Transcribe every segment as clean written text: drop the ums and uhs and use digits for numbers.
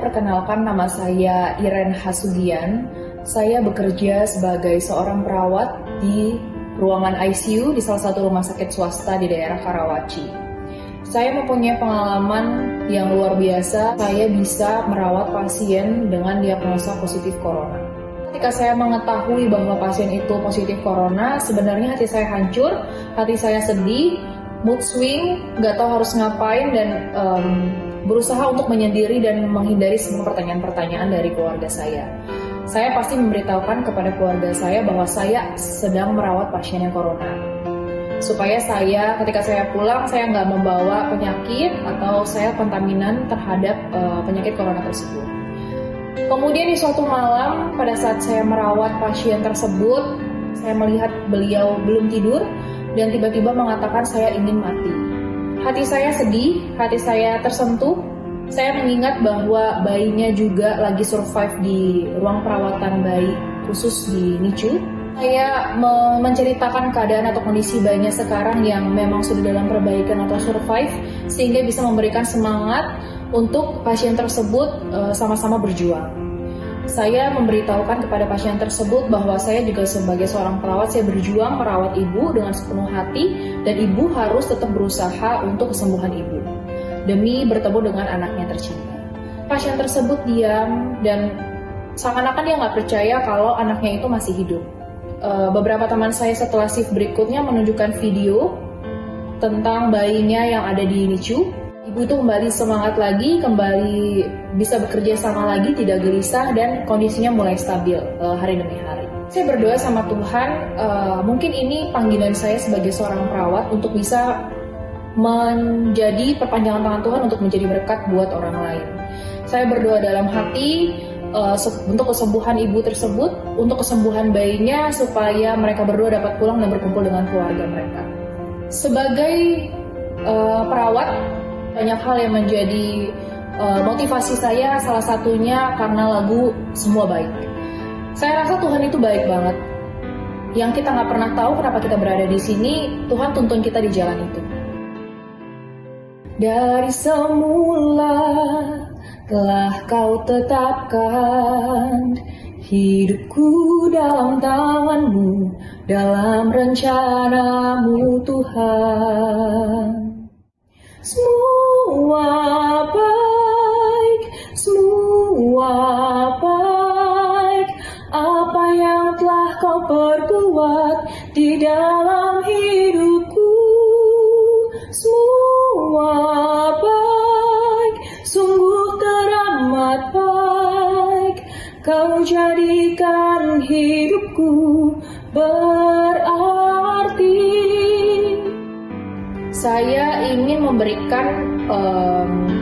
perkenalkan, nama saya Iren Hasugian. Saya bekerja sebagai seorang perawat di ruangan ICU di salah satu rumah sakit swasta di daerah Karawaci. Saya mempunyai pengalaman yang luar biasa. Saya bisa merawat pasien dengan diagnosa positif corona. Ketika saya mengetahui bahwa pasien itu positif corona, sebenarnya hati saya hancur, hati saya sedih, mood swing, nggak tahu harus ngapain, dan berusaha untuk menyendiri dan menghindari semua pertanyaan-pertanyaan dari keluarga saya. Saya pasti memberitahukan kepada keluarga saya bahwa saya sedang merawat pasien yang corona. Supaya saya, ketika saya pulang, saya nggak membawa penyakit atau saya kontaminan terhadap penyakit corona tersebut. Kemudian di suatu malam, pada saat saya merawat pasien tersebut, saya melihat beliau belum tidur dan tiba-tiba mengatakan saya ingin mati. Hati saya sedih, hati saya tersentuh. Saya mengingat bahwa bayinya juga lagi survive di ruang perawatan bayi khusus di NICU. Saya menceritakan keadaan atau kondisi bayinya sekarang yang memang sudah dalam perbaikan atau survive, sehingga bisa memberikan semangat untuk pasien tersebut sama-sama berjuang. Saya memberitahukan kepada pasien tersebut bahwa saya juga sebagai seorang perawat, saya berjuang merawat ibu dengan sepenuh hati, dan ibu harus tetap berusaha untuk kesembuhan ibu demi bertemu dengan anaknya tercinta. Pasien tersebut diam dan seakan-akan dia nggak percaya kalau anaknya itu masih hidup. Beberapa teman saya setelah shift berikutnya menunjukkan video tentang bayinya yang ada di NICU. Ibu itu kembali semangat lagi, kembali bisa bekerja sama lagi, tidak gelisah, dan kondisinya mulai stabil hari demi hari. Saya berdoa sama Tuhan, mungkin ini panggilan saya sebagai seorang perawat untuk bisa menjadi perpanjangan tangan Tuhan untuk menjadi berkat buat orang lain. Saya berdoa dalam hati untuk kesembuhan ibu tersebut, untuk kesembuhan bayinya, supaya mereka berdua dapat pulang dan berkumpul dengan keluarga mereka. Sebagai perawat, banyak hal yang menjadi motivasi saya, salah satunya karena lagu Semua Baik. Saya rasa Tuhan itu baik banget. Yang kita nggak pernah tahu kenapa kita berada di sini, Tuhan tuntun kita di jalan itu. Dari semula telah Kau tetapkan hidupku dalam tangan-Mu, dalam rencana-Mu Tuhan. Semua baik, semua baik, apa yang telah Kau perbuat di dalam hidupku. Semua baik, sungguh teramat baik, Kau jadikan hidupku berarti. Saya ingin memberikan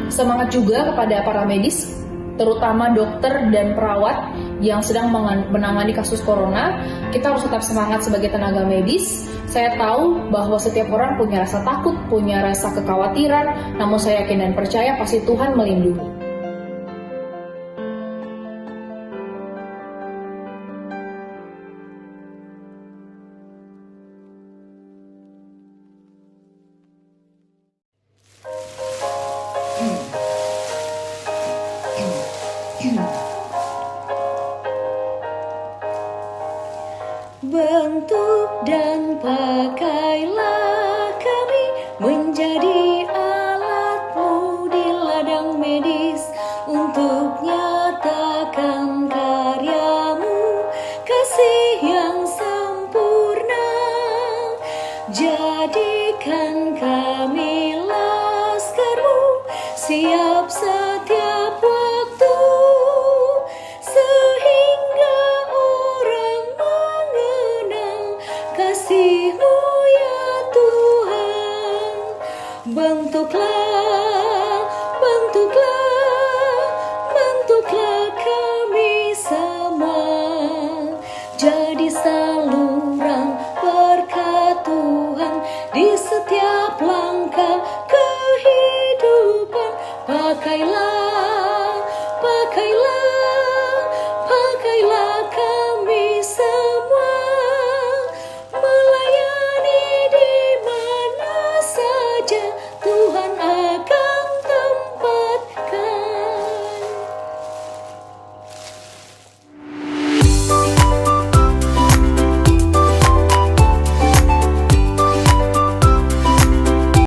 semangat juga kepada para medis, terutama dokter dan perawat yang sedang menangani kasus corona. Kita harus tetap semangat sebagai tenaga medis. Saya tahu bahwa setiap orang punya rasa takut, punya rasa kekhawatiran, namun saya yakin dan percaya pasti Tuhan melindungi. Bentuk dan pakailah